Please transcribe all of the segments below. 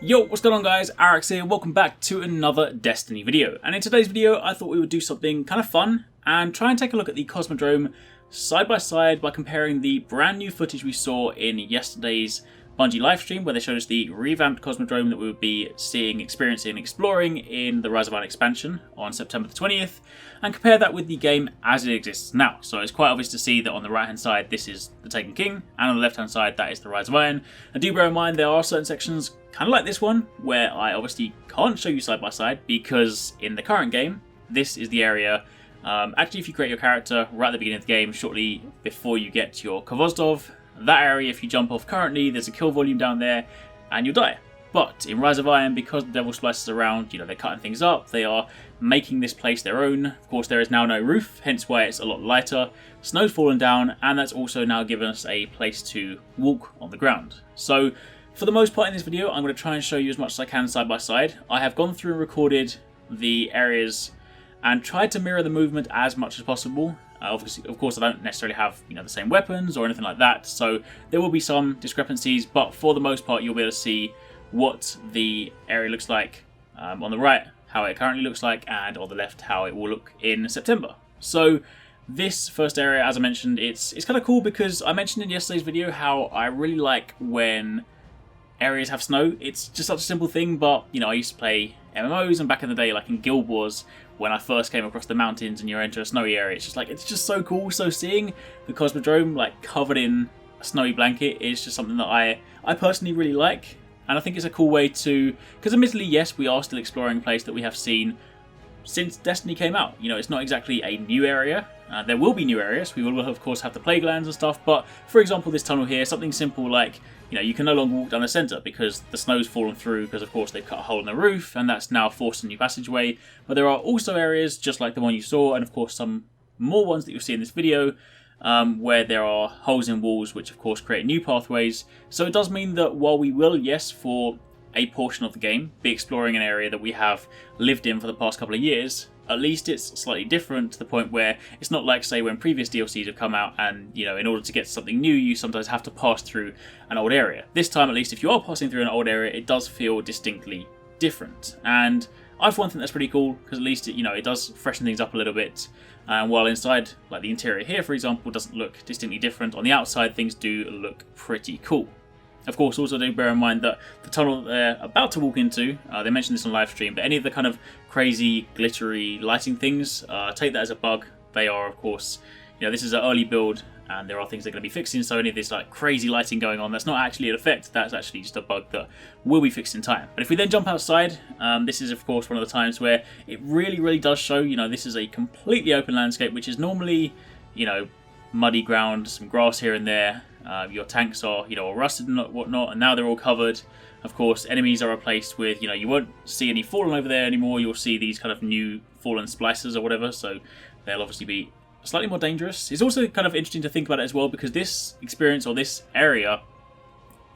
Yo, what's going on guys, Arekkz here, welcome back to another Destiny video. And in today's video I thought we would do something kind of fun and try and take a look at the Cosmodrome side by side by comparing the brand new footage we saw in yesterday's Bungie livestream where they showed us the revamped Cosmodrome that we would be seeing, experiencing and exploring in the Rise of Iron expansion on September the 20th, and compare that with the game as it exists now. So it's quite obvious to see that on the right hand side this is the Taken King, and on the left hand side that is the Rise of Iron. And do bear in mind there are certain sections, kind of like this one, where I obviously can't show you side by side because in the current game this is the area. Actually, if you create your character right at the beginning of the game, shortly before you get your Cosmodrome, that area, if you jump off currently, there's a kill volume down there and you'll die. But in Rise of Iron, because the Devil splices around, they're cutting things up, they are making this place their own. Of course, there is now no roof, hence why it's a lot lighter. Snow's fallen down, and that's also now given us a place to walk on the ground. So, for the most part in this video, I'm going to try and show you as much as I can side by side. I have gone through and recorded the areas and tried to mirror the movement as much as possible. Obviously, of course, I don't necessarily have the same weapons or anything like that, so there will be some discrepancies, but for the most part you'll be able to see what the area looks like on the right, how it currently looks like, and on the left how it will look in September. So this first area, as I mentioned, it's kind of cool because I mentioned in yesterday's video how I really like when areas have snow. It's just such a simple thing, but I used to play MMOs, and back in the day, like in Guild Wars, when I first came across the mountains and you enter a snowy area, it's just so cool. So seeing the Cosmodrome covered in a snowy blanket is just something that I personally really like, and I think it's a cool way to, because admittedly, yes, we are still exploring a place that we have seen since Destiny came out. It's not exactly a new area. There will be new areas. We will, of course, have the plague lands and stuff. But for example, this tunnel here, something simple like, you can no longer walk down the centre because the snow's fallen through because, of course, they've cut a hole in the roof and that's now forced a new passageway. But there are also areas just like the one you saw, and of course some more ones that you'll see in this video, where there are holes in walls which, of course, create new pathways. So it does mean that while we will, yes, for a portion of the game, be exploring an area that we have lived in for the past couple of years, at least it's slightly different to the point where it's not like, say, when previous DLCs have come out and, in order to get something new, you sometimes have to pass through an old area. This time, at least, if you are passing through an old area, it does feel distinctly different. And I, for one, think that's pretty cool, because at least, it does freshen things up a little bit. And while inside, like the interior here, for example, doesn't look distinctly different, on the outside, things do look pretty cool. Of course, also do bear in mind that the tunnel that they're about to walk into, they mentioned this on live stream, but any of the kind of crazy, glittery lighting things, take that as a bug. They are, of course, this is an early build, and there are things they're going to be fixing, so any of this crazy lighting going on, that's not actually an effect, that's actually just a bug that will be fixed in time. But if we then jump outside, this is, of course, one of the times where it really does show, this is a completely open landscape, which is normally, muddy ground, some grass here and there. Your tanks are, all rusted and whatnot, and now they're all covered. Of course, enemies are replaced with, you won't see any fallen over there anymore. You'll see these kind of new fallen splicers or whatever, so they'll obviously be slightly more dangerous. It's also kind of interesting to think about it as well, because this experience or this area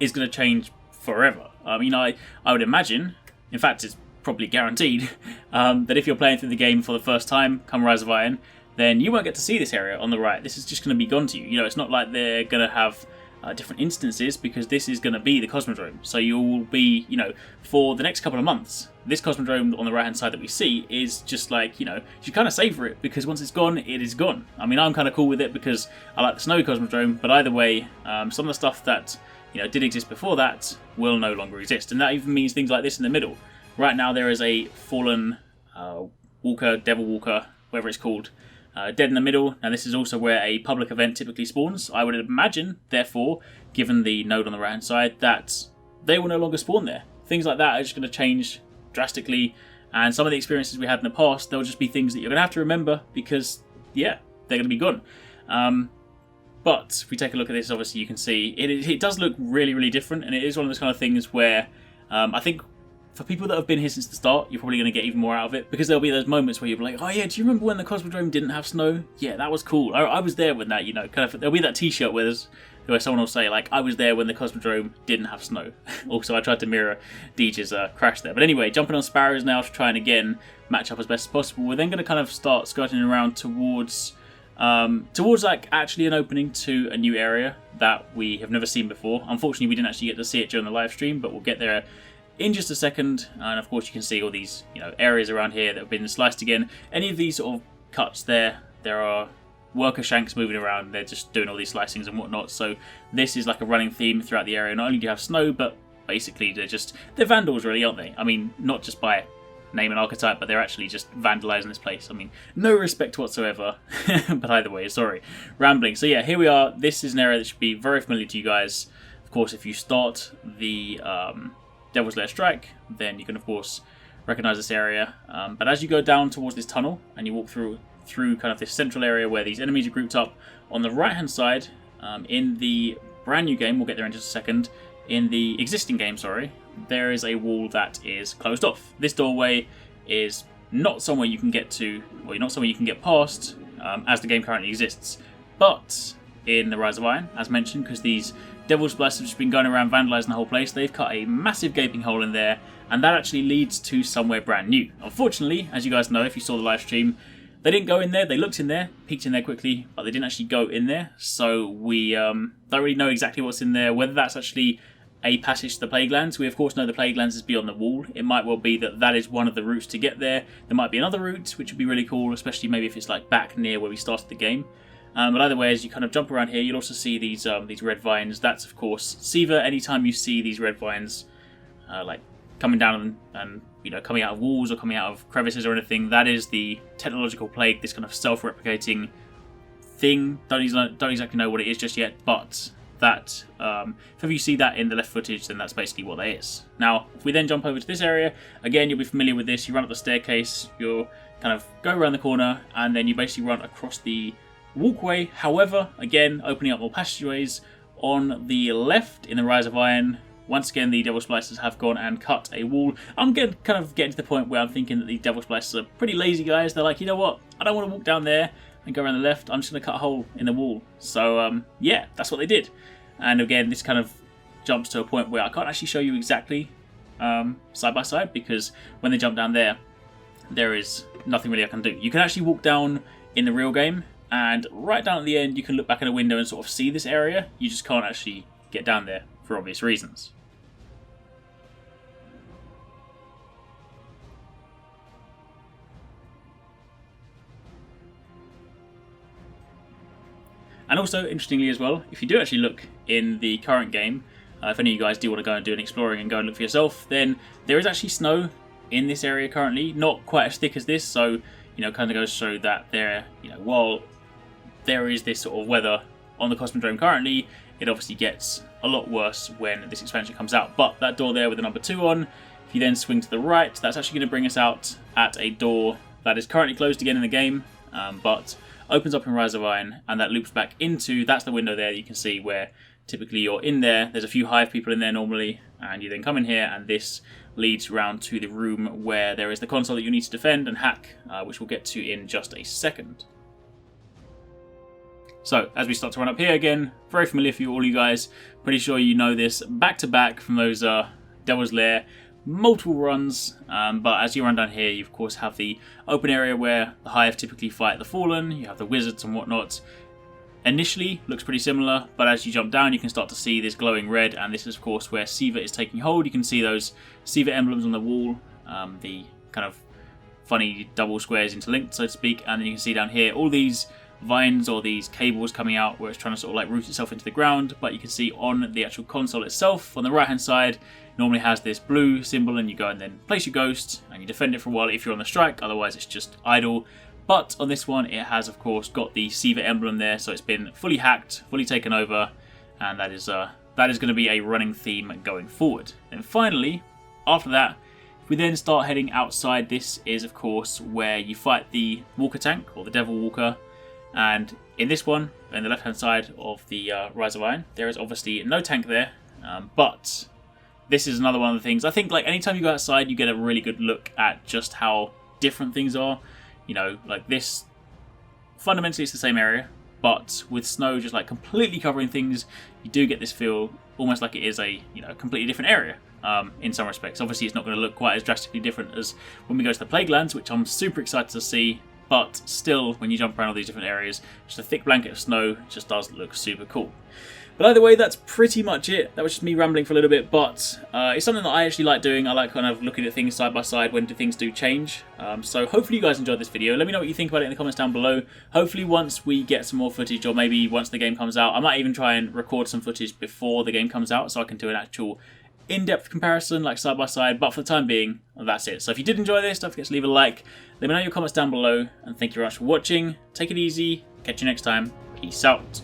is going to change forever. I would imagine, in fact, it's probably guaranteed, that if you're playing through the game for the first time, come Rise of Iron, then you won't get to see this area on the right. This is just going to be gone to you. It's not like they're going to have different instances, because this is going to be the Cosmodrome. So you will be, for the next couple of months, this Cosmodrome on the right-hand side that we see is just like, you kind of savour it, because once it's gone, it is gone. I mean, I'm kind of cool with it because I like the snowy Cosmodrome, but either way, some of the stuff that, did exist before that will no longer exist. And that even means things like this in the middle. Right now there is a fallen walker, devil walker, whatever it's called, dead in the middle. Now this is also where a public event typically spawns. I would imagine, therefore, given the node on the right hand side, that they will no longer spawn there. Things like that are just going to change drastically, and some of the experiences we had in the past, they'll just be things that you're going to have to remember because, yeah, they're going to be gone. But if we take a look at this, obviously you can see it does look really different, and it is one of those kind of things where I think for people that have been here since the start, you're probably going to get even more out of it, because there'll be those moments where you'll be like, oh yeah, do you remember when the Cosmodrome didn't have snow? Yeah, that was cool. I was there when that, kind of, there'll be that t-shirt where someone will say, I was there when the Cosmodrome didn't have snow. Also, I tried to mirror Deej's crash there. But anyway, jumping on Sparrows now to try and again match up as best as possible. We're then going to kind of start skirting around towards actually an opening to a new area that we have never seen before. Unfortunately, we didn't actually get to see it during the live stream, but we'll get there in just a second. And of course you can see all these, you know, areas around here that have been sliced again. Any of these sort of cuts there are worker shanks moving around. They're just doing all these slicings and whatnot. So this is like a running theme throughout the area. Not only do you have snow, but basically they're vandals really, aren't they? I mean, not just by name and archetype, but they're actually just vandalizing this place. I mean, no respect whatsoever. But either way, sorry, rambling. So yeah, here we are. This is an area that should be very familiar to you guys. Of course, if you start the Devil's Lair Strike, then you can of course recognize this area. But as you go down towards this tunnel and you walk through kind of this central area where these enemies are grouped up, on the right hand side, in the brand new game, we'll get there in just a second, in the existing game, sorry, there is a wall that is closed off. This doorway is not somewhere you can get to, or not somewhere you can get past, as the game currently exists. But in the Rise of Iron, as mentioned, because these Devil Splice have just been going around vandalising the whole place, they've cut a massive gaping hole in there, and that actually leads to somewhere brand new. Unfortunately, as you guys know, if you saw the live stream, they didn't go in there. They looked in there, peeked in there quickly, but they didn't actually go in there. So we don't really know exactly what's in there, whether that's actually a passage to the Plague Lands. We of course know the Plague Lands is beyond the wall. It might well be that that is one of the routes to get there. There might be another route, which would be really cool, especially maybe if it's like back near where we started the game. But either way, as you kind of jump around here, you'll also see these red vines. That's of course Siva. Anytime you see these red vines like coming down and you know, coming out of walls or coming out of crevices or anything, that is the technological plague, this kind of self-replicating thing. Don't exactly know what it is just yet, but that if you see that in the left footage, then that's basically what that is. Now, if we then jump over to this area, again, you'll be familiar with this. You run up the staircase, you'll kind of go around the corner, and then you basically run across the walkway. However, again, opening up more passageways on the left in the Rise of Iron. Once again, the Devil Splicers have gone and cut a wall. I'm getting to the point where I'm thinking that the Devil Splicers are pretty lazy guys. They're like, you know what? I don't want to walk down there and go around the left. I'm just going to cut a hole in the wall. So, yeah, that's what they did. And again, this kind of jumps to a point where I can't actually show you exactly side by side, because when they jump down there, there is nothing really I can do. You can actually walk down in the real game, and right down at the end, you can look back in a window and sort of see this area. You just can't actually get down there for obvious reasons. And also, interestingly as well, if you do actually look in the current game, if any of you guys do want to go and do an exploring and go and look for yourself, then there is actually snow in this area currently. Not quite as thick as this, so, you know, kind of goes to show that there, you know, while there is this sort of weather on the Cosmodrome currently, it obviously gets a lot worse when this expansion comes out. But that door there with the number 2 on, if you then swing to the right, that's actually going to bring us out at a door that is currently closed again in the game, but opens up in Rise of Iron, and that loops back into, that's the window there that you can see where typically you're in there. There's a few hive people in there normally, and you then come in here, and this leads round to the room where there is the console that you need to defend and hack, which we'll get to in just a second. So, as we start to run up here again, very familiar for all you guys, pretty sure you know this back to back from those Devil's Lair, multiple runs, but as you run down here, you of course have the open area where the Hive typically fight the Fallen, you have the Wizards and whatnot. Initially, looks pretty similar, but as you jump down, you can start to see this glowing red, and this is of course where Siva is taking hold. You can see those Siva emblems on the wall, the kind of funny double squares interlinked, so to speak, and then you can see down here all these vines or these cables coming out where it's trying to sort of like root itself into the ground. But you can see on the actual console itself, on the right hand side, normally has this blue symbol, and you go and then place your ghost and you defend it for a while if you're on the strike, otherwise it's just idle. But on this one, it has of course got the Siva emblem there, so it's been fully hacked, fully taken over, and that is going to be a running theme going forward. And finally, after that, if we then start heading outside, this is of course where you fight the Walker tank, or the Devil Walker. And in this one, on the left hand side of the Rise of Iron, there is obviously no tank there, but this is another one of the things. I think like anytime you go outside, you get a really good look at just how different things are. You know, like this, fundamentally it's the same area, but with snow just like completely covering things, you do get this feel almost like it is a, you know, completely different area in some respects. Obviously it's not going to look quite as drastically different as when we go to the Plague Lands, which I'm super excited to see. But still, when you jump around all these different areas, just a thick blanket of snow just does look super cool. But either way, that's pretty much it. That was just me rambling for a little bit, but it's something that I actually like doing. I like kind of looking at things side by side when things do change. So hopefully you guys enjoyed this video. Let me know what you think about it in the comments down below. Hopefully once we get some more footage, or maybe once the game comes out, I might even try and record some footage before the game comes out so I can do an actual in-depth comparison, like side by side. But for the time being, that's it. So if you did enjoy this, don't forget to leave a like. Let me know your comments down below, and thank you very much for watching. Take it easy. Catch you next time. Peace out.